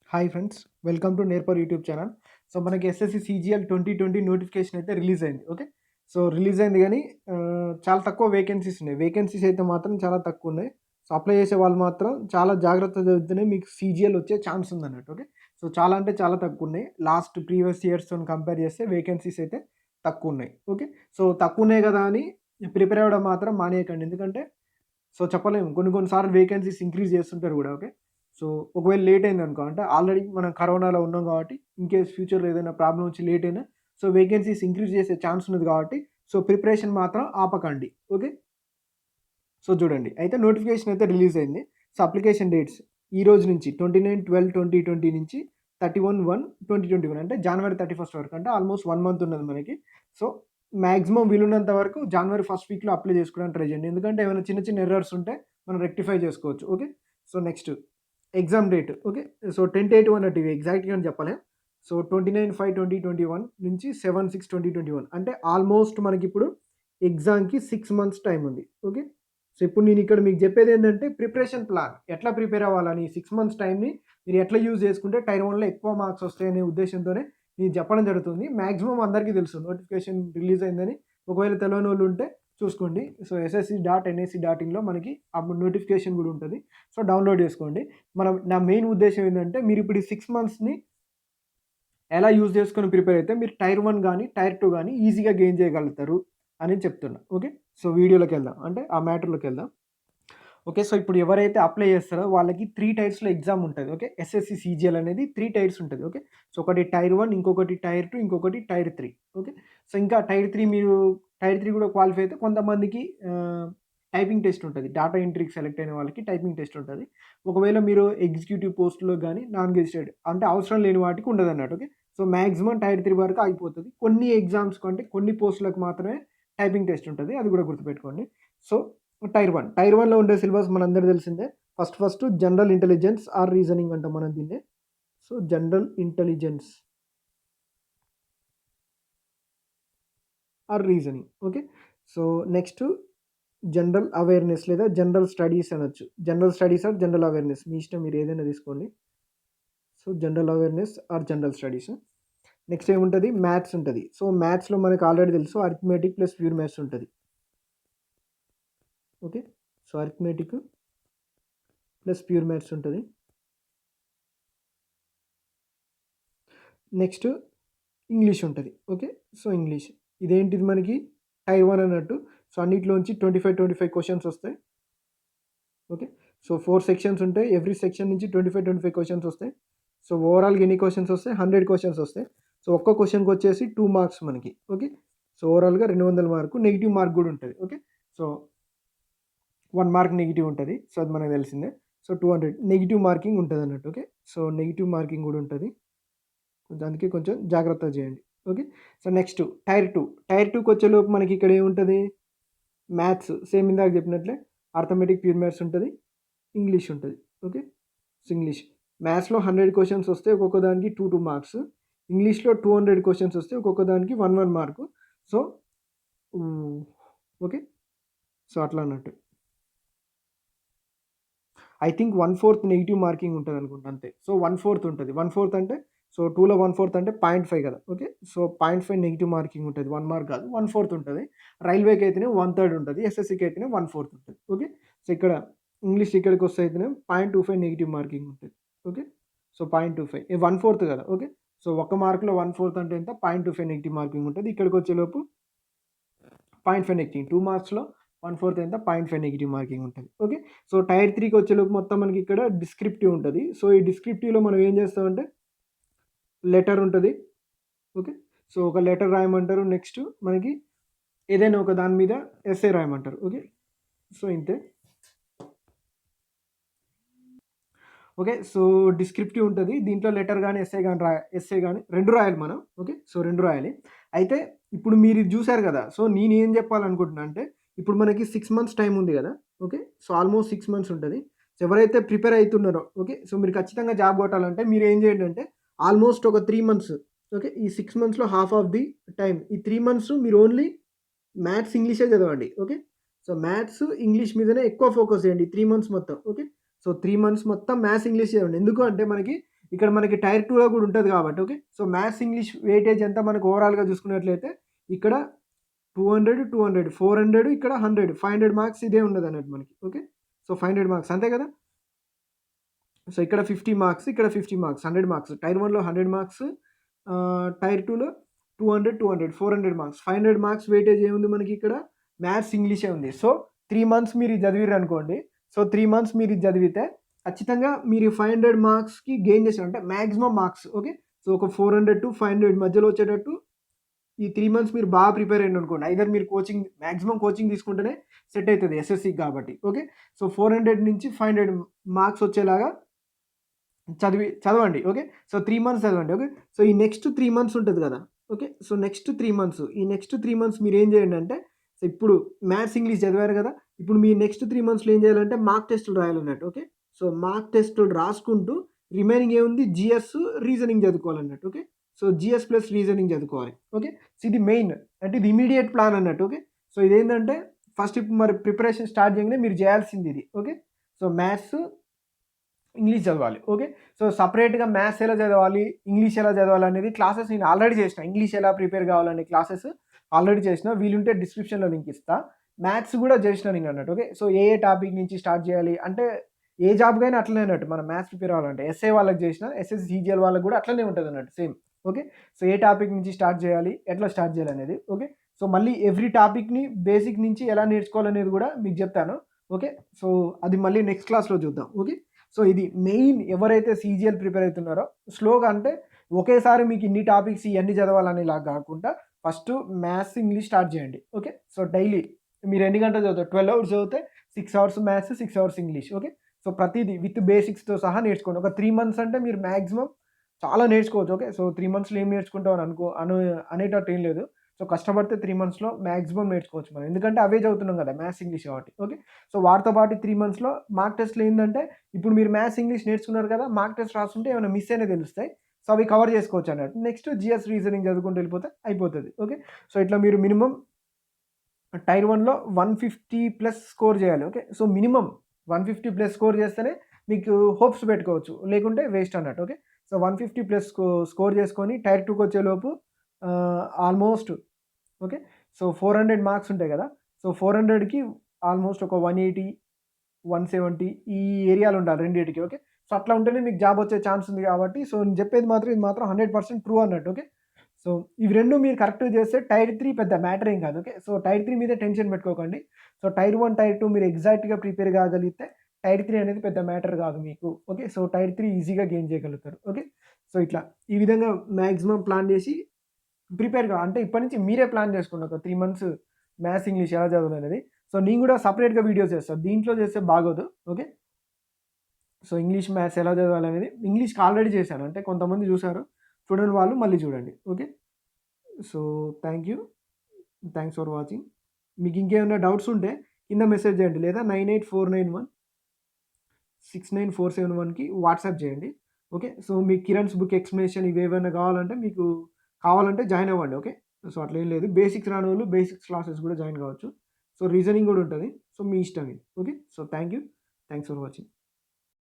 Hi friends, welcome to నేర్పర్ YouTube channel. So మనకి SSC CGL 2020 notification అయితే release అయింది. ఓకే, సో రిలీజ్ అయింది కానీ చాలా తక్కువ వేకెన్సీస్ ఉన్నాయి. వేకెన్సీస్ అయితే మాత్రం చాలా తక్కువ ఉన్నాయి. సో అప్లై చేసే వాళ్ళు మాత్రం చాలా జాగ్రత్త చదివితేనే మీకు సీజీఎల్ వచ్చే ఛాన్స్ ఉందన్నట్టు. ఓకే, సో చాలా అంటే చాలా తక్కువ ఉన్నాయి. లాస్ట్ ప్రీవియస్ ఇయర్స్తో కంపేర్ చేస్తే వేకెన్సీస్ అయితే తక్కువ ఉన్నాయి. ఓకే, సో తక్కువ ఉన్నాయి కదా అని ప్రిపేర్ అవ్వడం మాత్రం మానేయకండి. ఎందుకంటే సో చెప్పలేము, కొన్ని కొన్ని సార్లు వేకెన్సీస్ ఇంక్రీజ్ చేస్తుంటారు కూడా. ఓకే, సో ఒకవేళ లేట్ అయిందనుకో, అంటే ఆల్రెడీ మనం కరోనాలో ఉన్నాం కాబట్టి ఇన్‌కేస్ ఫ్యూచర్‌లో ఏదైనా ప్రాబ్లమ్ వచ్చి లేట్ అయినా సో వేకెన్సీస్ ఇంక్రీజ్ చేసే ఛాన్స్ ఉన్నది కాబట్టి సో ప్రిపరేషన్ మాత్రం ఆపకండి. ఓకే, సో చూడండి, అయితే నోటిఫికేషన్ అయితే రిలీజ్ అయింది. సో అప్లికేషన్ డేట్స్ ఈ రోజు నుంచి 29/12/2020 నుంచి 31/1/2021 అంటే జనవరి 31 వరకు, అంటే ఆల్మోస్ట్ 1 మంత్ ఉన్నది మనకి. సో మాక్సిమం వీలున్నంత వరకు జనవరి ఫస్ట్ వీక్‌లో అప్లై చేసుకోవడానికి ట్రై చేయండి. ఎందుకంటే ఏమైనా చిన్న చిన్న ఎర్రర్స్ ఉంటే మనం రెక్టిఫై చేసుకోవచ్చు. Okay, so next exam date. Okay, so 10/8 అన్నట్టు ఇవి ఎగ్జాక్ట్‌గా అని చెప్పలేం. సో 29/5/2021 నుంచి 7/6/2021 అంటే ఆల్మోస్ట్ మనకిప్పుడు ఎగ్జామ్‌కి 6 మంత్స్ టైం ఉంది. ఓకే, సో ఇప్పుడు నేను ఇక్కడ మీకు చెప్పేది ఏంటంటే ప్రిపరేషన్ ప్లాన్ ఎట్లా ప్రిపేర్ అవ్వాలని, 6 మంత్స్ టైంని మీరు ఎట్లా యూజ్ చేసుకుంటే టైర్ 1లో ఎక్కువ మార్క్స్ వస్తాయనే ఉద్దేశంతోనే నేను చెప్పడం జరుగుతుంది. మాక్సిమం అందరికీ తెలుసు నోటిఫికేషన్ రిలీజ్ అయిందని. ఒకవేళ తెలియని వాళ్ళు ఉంటే చూసుకోండి. సో ssc.nic.inలో మనకి ఆ నోటిఫికేషన్ కూడా ఉంటుంది. సో డౌన్లోడ్ చేసుకోండి. నా మెయిన్ ఉద్దేశం ఏంటంటే మీరు ఇప్పుడు ఈ 6 మంత్స్‌ని ఎలా యూజ్ చేసుకొని ప్రిపేర్ అయితే మీరు టైర్ 1 గానీ, టైర్ 2 గానీ ఈజీగా గెయిన్ చేయగలుగుతారు అని చెప్తున్నా. ఓకే, సో వీడియోలోకెళ్దాం, అంటే ఆ మ్యాటర్‌లోకెళ్దాం. ఓకే, సో ఇప్పుడు ఎవరైతే అప్లై చేస్తారో వాళ్ళకి 3 టైర్స్‌లో ఎగ్జామ్ ఉంటది. ఓకే, ఎస్ఎస్‌సి సీజీఎల్ అనేది 3 టైర్స్ ఉంటది. ఓకే, సో ఒకటి టైర్ 1, ఇంకొకటి టైర్ 2, ఇంకొకటి టైర్ 3. ఓకే, సో ఇంకా టైర్ 3 మీరు టైర్ 3 కూడా క్వాలిఫై అయితే కొంతమందికి టైపింగ్ టెస్ట్ ఉంటది. డాటా ఎంట్రీకి సెలెక్ట్ అయిన వాళ్ళకి టైపింగ్ టెస్ట్ ఉంటది. ఒకవేళ మీరు ఎగ్జిక్యూటివ్ పోస్ట్‌లో గానీ, నాన్ గెజిటెడ్ అంటే అవసరం లేని వాటికి ఉండదన్నట్టు. ఓకే, సో మాక్సిమం టైర్ 3 వరకు ఆగిపోతది. కొన్ని ఎగ్జామ్స్‌కి అంటే కొన్ని పోస్టులకు మాత్రమే టైపింగ్ టెస్ట్ ఉంటది. అది కూడా గుర్తుపెట్టుకోండి. So tier 1. టైర్ 1లో ఉండే సిలబస్ మనందరికీ తెలిసిందే. First general intelligence or reasoning అంటాం మనం దీన్ని. So general intelligence or reasoning. Okay, so next general awareness లేదా జనరల్ స్టడీస్ అనొచ్చు. General studies or general awareness మీ ఇష్టం, మీరు ఏదైనా తీసుకోండి. So general awareness or general studies. Next ఏముంటది? మ్యాథ్స్ ఉంటది. సో మ్యాథ్స్‌లో మనకు ఆల్రెడీ తెలుసు అరిథమెటిక్ ప్లస్ ప్యూర్ మ్యాథ్స్ ఉంటది. Okay, so arithmetic plus pure maths ఉంటది. నెక్స్ట్ ఇంగ్లీష్ ఉంటది. ఓకే, సో ఇంగ్లీష్ ఇదేంటిది మనకి టైర్ 1 అన్నట్టు. సో అన్నిట్లోంచి 25 క్వెషన్స్ వస్తాయి. ఓకే, సో 4 సెక్షన్స్ ఉంటాయి. ఎవ్రీ సెక్షన్ నుంచి 25 క్వెషన్స్ వస్తాయి. సో ఓవరాల్‌గా ఎన్ని క్వెషన్స్ వస్తాయి? 100 క్వెషన్స్ వస్తాయి. సో ఒక్క క్వెషన్‌కి వచ్చేసి 2 మార్క్స్ మనకి. ఓకే, సో ఓవరాల్‌గా 200 మార్కు. నెగెటివ్ మార్క్ కూడా ఉంటది. ఓకే, సో 1 మార్క్ నెగెటివ్ ఉంటది. సో అది మనకు తెలిసిందే. సో 200 నెగెటివ్ మార్కింగ్ ఉంటదన్నట్టు. ఓకే, సో నెగెటివ్ మార్కింగ్ కూడా ఉంటది. దానికి కొంచెం జాగ్రత్తగా చేయండి. Okay, so next tier 2. Tier 2కి వచ్చేలోపు మనకి ఇక్కడ ఏముంటది? మ్యాథ్స్ సేమ్ ఇందాక చెప్పినట్లే అర్థమెటిక్, ప్యూర్ మ్యాథ్స్ ఉంటది. ఇంగ్లీష్ ఉంటది. ఓకే, సో ఇంగ్లీష్ మ్యాథ్స్‌లో 100 క్వెషన్స్ వస్తే ఒక్కొక్క దానికి 2 మార్క్స్. ఇంగ్లీష్‌లో 200 క్వెషన్స్ వస్తే ఒక్కొక్క దానికి 1 మార్కు. సో హ్మ్. ఓకే, సో అట్లా అన్నట్టు. ఐ థింక్ 1/4 నెగెటివ్ మార్కింగ్ ఉంటదనుకుంటా అంతే. సో 1/4 ఉంటది. 1/4 అంటే సో 2లో 1/4 అంటే 0.5 కదా! ఓకే, సో 0.5 నెగెటివ్ మార్కింగ్ ఉంటది. 1 మార్క్ కాదు, 1/4 ఉంటది. రైల్వేకి అయితేనే 1/3 ఉంటది. ఎస్ఎస్‌సికి అయితేనే 1/4 ఉంటది. ఓకే, సో ఇక్కడ ఇంగ్లీష్ ఇక్కడికొస్తే అయితేనే 0.25 నెగెటివ్ మార్కింగ్ ఉంటది. ఓకే, సో 0.25 1/4 కదా! ఓకే, సో ఒక్క మార్క్‌లో 1/4 అంటే ఎంత? 0.25 నెగెటివ్ మార్కింగ్ ఉంటది. ఇక్కడికొచ్చేలోపు 0.5 నెగెటివ్. 2 మార్క్స్‌లో 1/4 ఎంత? 0.5 నెగెటివ్ మార్కింగ్ ఉంటది. ఓకే, సో టైర్ 3కి వచ్చేలోపు మొత్తం మనకి ఇక్కడ డిస్క్రిప్టివ్ ఉంటది. సో ఈ డిస్క్రిప్టివ్‌లో మనం ఏం చేస్తామంటే లెటర్ ఉంటది. ఓకే, సో ఒక లెటర్ రాయమంటారు. నెక్స్ట్ మనకి ఏదైనా ఒక దాని మీద ఎస్సే రాయమంటారు. ఓకే, సో ఇంతే. ఓకే, సో డిస్క్రిప్టివ్ ఉంటది. దీంట్లో లెటర్ గాని, ఎస్సే గాని 2 రాయాలి మనం. ఓకే, సో 2 రాయాలి. అయితే ఇప్పుడు మీరు ఇది చూసారు కదా! సో నేనేం చెప్పాలనుకుంటున్నా అంటే ఇప్పుడు మనకి 6 మంత్స్ టైమ్ ఉంది కదా! ఓకే, సో ఆల్మోస్ట్ 6 మంత్స్ ఉంటది. సో ఎవరైతే ప్రిపేర్ అయితున్నారో ఓకే, సో మీరు ఖచ్చితంగా జాబ్ కొట్టాలంటే మీరు ఏం చేయండి అంటే ఆల్మోస్ట్ ఒక 3 మంత్స్. ఓకే, ఈ 6 మంత్స్‌లో హాఫ్ ఆఫ్ ది టైమ్ ఈ 3 మంత్స్ మీరు ఓన్లీ మ్యాథ్స్, ఇంగ్లీషే చదవండి. ఓకే, సో మ్యాథ్స్, ఇంగ్లీష్ మీదనే ఎక్కువ ఫోకస్ చేయండి 3 మంత్స్ మొత్తం. ఓకే, సో 3 మంత్స్ మొత్తం మ్యాథ్స్, ఇంగ్లీష్ చదవండి. ఎందుకు అంటే మనకి ఇక్కడ మనకి టైర్ 2లో కూడా ఉంటుంది కాబట్టి okay. So maths English weightage ఎంత మనకు ఓవరాల్గా చూసుకున్నట్లయితే ఇక్కడ 200, 200, 400, ఇక్కడ 100, 500 మార్క్స్ ఇదే ఉండదు అన్నట్టు మనకి ఓకే. సో 500 మార్క్స్ అంతే కదా. సో ఇక్కడ 50 మార్క్స్, ఇక్కడ 50 మార్క్స్, 100 మార్క్స్. టైర్ 1లో 100 మార్క్స్, టైర్ 2లో 200, 200, 400 మార్క్స్. 500 మార్క్స్ వెయిటేజ్ ఏముంది మనకి ఇక్కడ మ్యాథ్స్ ఇంగ్లీషే ఉంది. సో 3 మంత్స్ మీరు ఇది చదివిర్రు అనుకోండి. సో 3 మంత్స్ మీరు ఇది చదివితే ఖచ్చితంగా మీరు 500 మార్క్స్కి గెయిన్ చేశారు అంటే మ్యాక్సిమం మార్క్స్ ఓకే. సో ఒక 400 to 500 మధ్యలో వచ్చేటట్టు ఈ 3 మంత్స్ మీరు బాగా ప్రిపేర్ అయ్యండి అనుకోండి. ఐదర్ మీరు కోచింగ్ మ్యాక్సిమం కోచింగ్ తీసుకుంటేనే సెట్ అవుతుంది ఎస్ఎస్సికి కాబట్టి ఓకే. సో 400 నుంచి 500 మార్క్స్ వచ్చేలాగా చదవండి ఓకే. సో 3 మంత్స్ చదవండి ఓకే. సో ఈ నెక్స్ట్ 3 మంత్స్ ఉంటుంది కదా ఓకే. సో నెక్స్ట్ 3 మంత్స్ ఈ నెక్స్ట్ 3 మంత్స్ మీరు ఏం చేయండి అంటే సో ఇప్పుడు మ్యాథ్స్ ఇంగ్లీష్ చదివారు కదా. ఇప్పుడు మీ నెక్స్ట్ 3 మంత్స్లో ఏం చేయాలంటే మార్క్ టెస్టులు రాయాలన్నట్టు ఓకే. సో మార్క్ టెస్టులు రాసుకుంటూ రిమైనింగ్ ఏముంది జిఎస్ రీజనింగ్ చదువుకోవాలన్నట్టు okay. So GS plus reasoning చదువుకోవాలి ఓకే. సో ఇది మెయిన్ అంటే ఇది ఇమీడియట్ ప్లాన్ అన్నట్టు ఓకే. సో ఇదేంటంటే ఫస్ట్ ఇప్పుడు మరి ప్రిపరేషన్ స్టార్ట్ చేయగానే మీరు చేయాల్సింది ఇది ఓకే. సో మ్యాథ్స్ ఇంగ్లీష్ చదవాలి ఓకే. సో సపరేట్గా మ్యాథ్స్ ఎలా చదవాలి ఇంగ్లీష్ ఎలా చదవాలి అనేది క్లాసెస్ నేను ఆల్రెడీ చేసిన. ఇంగ్లీష్ ఎలా ప్రిపేర్ కావాలనే క్లాసెస్ ఆల్రెడీ చేసిన. వీలుంటే డిస్క్రిప్షన్లో లింక్ ఇస్తా. మ్యాథ్స్ కూడా చేసిన నేను అన్నట్టు ఓకే. సో ఏ టాపిక్ నుంచి స్టార్ట్ చేయాలి అంటే ఏ జాబ్కైనా అట్లనే అన్నట్టు మనం మ్యాథ్స్ ప్రిపేర్ అవ్వాలంటే ఎస్ఏ వాళ్ళకి చేసిన ఎస్ఎస్సి సిజిఎల్ వాళ్ళకి కూడా అట్లనే ఉంటుంది అన్నట్టు సేమ్ ఓకే. సో ఏ టాపిక్ నుంచి స్టార్ట్ చేయాలి ఎట్లా స్టార్ట్ చేయాలి అనేది ఓకే. సో మళ్ళీ ఎవ్రీ టాపిక్ని బేసిక్ నుంచి ఎలా నేర్చుకోవాలనేది కూడా మీకు చెప్తాను ఓకే. సో అది మళ్ళీ నెక్స్ట్ క్లాస్లో చూద్దాం ఓకే. సో ఇది మెయిన్ ఎవరైతే సీజీఎల్ ప్రిపేర్ అవుతున్నారో స్లోగా అంటే ఒకేసారి మీకు ఇన్ని టాపిక్స్ ఇవన్నీ చదవాలనేలా కాకుండా ఫస్ట్ మ్యాథ్స్ ఇంగ్లీష్ స్టార్ట్ చేయండి ఓకే. సో డైలీ మీరు ఎన్ని గంటలు చదువుతారు 12 అవర్స్ చదివితే 6 hours maths 6 hours English okay. So ప్రతిదీ విత్ బేసిక్స్తో సహా నేర్చుకోండి. ఒక 3 మంత్స్ అంటే మీరు మ్యాక్సిమం చాలా నేర్చుకోవచ్చు ఓకే. సో 3 మంత్స్లో ఏం నేర్చుకుంటాం అని అనేటట్టు ఏం లేదు. సో కష్టపడితే 3 మంత్స్లో మ్యాక్సిమం నేర్చుకోవచ్చు మనం. ఎందుకంటే అవే చదువుతున్నాం కదా మ్యాథ్స్ ఇంగ్లీష్ కాబట్టి ఓకే. సో వాటితో పాటు 3 మంత్స్లో మార్క్ టెస్ట్లు ఏంటంటే ఇప్పుడు మీరు మ్యాథ్స్ ఇంగ్లీష్ నేర్చుకున్నారు కదా మార్క్ టెస్ట్ రాస్తుంటే ఏమైనా మిస్ అయినా తెలుస్తాయి. సో అవి కవర్ చేసుకోవచ్చు అన్నట్టు. నెక్స్ట్ జిఎస్ రీజనింగ్ చదువుకుంటూ వెళ్ళిపోతే అయిపోతుంది ఓకే. సో ఇట్లా మీరు మినిమం టైర్ 1లో 150+ స్కోర్ చేయాలి ఓకే. సో మినిమం 150+ స్కోర్ చేస్తేనే మీకు హోప్స్ పెట్టుకోవచ్చు, లేకుంటే వేస్ట్ అన్నట్టు ఓకే. సో 150+ స్కోర్ చేసుకొని టైర్ 2కి వచ్చేలోపు ఆల్మోస్ట్ ఓకే. సో 400 మార్క్స్ ఉంటాయి కదా. సో 400కి ఆల్మోస్ట్ ఒక 180, 170 ఈ ఏరియాలో ఉండాలి రెండింటికి ఓకే. సో అట్లా ఉంటేనే మీకు జాబ్ వచ్చే ఛాన్స్ ఉంది కాబట్టి సో నేను చెప్పేది మాత్రం ఇది మాత్రం 100% ట్రూ అన్నట్టు ఓకే. సో ఇవి రెండు మీరు కరెక్ట్గా చేస్తే టైర్ 3 పెద్ద మ్యాటర్ ఏం కాదు ఓకే. సో టైర్ 3 మీదే టెన్షన్ పెట్టుకోకండి. సో టైర్ 1 టైర్ 2 మీరు ఎగ్జాక్ట్గా ప్రిపేర్ కాగలిగితే టైర్ 3 అనేది పెద్ద మ్యాటర్ కాదు మీకు ఓకే. సో టైర్ 3 ఈజీగా గెయిన్ చేయగలుగుతారు ఓకే. సో ఇట్లా ఈ విధంగా మ్యాక్సిమం ప్లాన్ చేసి ప్రిపేర్గా అంటే ఇప్పటి నుంచి మీరే ప్లాన్ చేసుకోండి ఒక 3 మంత్స్ మ్యాథ్స్ ఇంగ్లీష్ ఎలా చదవాలి అనేది. సో నేను కూడా సపరేట్గా వీడియోస్ చేస్తాను, దీంట్లో చేస్తే బాగోదు ఓకే. సో ఇంగ్లీష్ మ్యాథ్స్ ఎలా చదవాలి అనేది ఇంగ్లీష్కి ఆల్రెడీ చేశాను, అంటే కొంతమంది చూసారు, చూడని వాళ్ళు మళ్ళీ చూడండి okay. So thanks for watching. మీకు ఇంకేమైనా డౌట్స్ ఉంటే కింద మెసేజ్ చేయండి, లేదా 9849169471కి వాట్సాప్ చేయండి ఓకే. సో మీకు కిరణ్స్ బుక్ ఎక్స్ప్లెనేషన్ ఇవేమైనా కావాలంటే మీకు కావాలంటే జాయిన్ అవ్వండి ఓకే. సో అట్లా ఏం లేదు, బేసిక్స్ రాని వాళ్ళు బేసిక్స్ క్లాసెస్ కూడా జాయిన్ కావచ్చు. సో రీజనింగ్ కూడా ఉంటుంది, సో మీ ఇష్టం ఇది okay. So thanks for watching.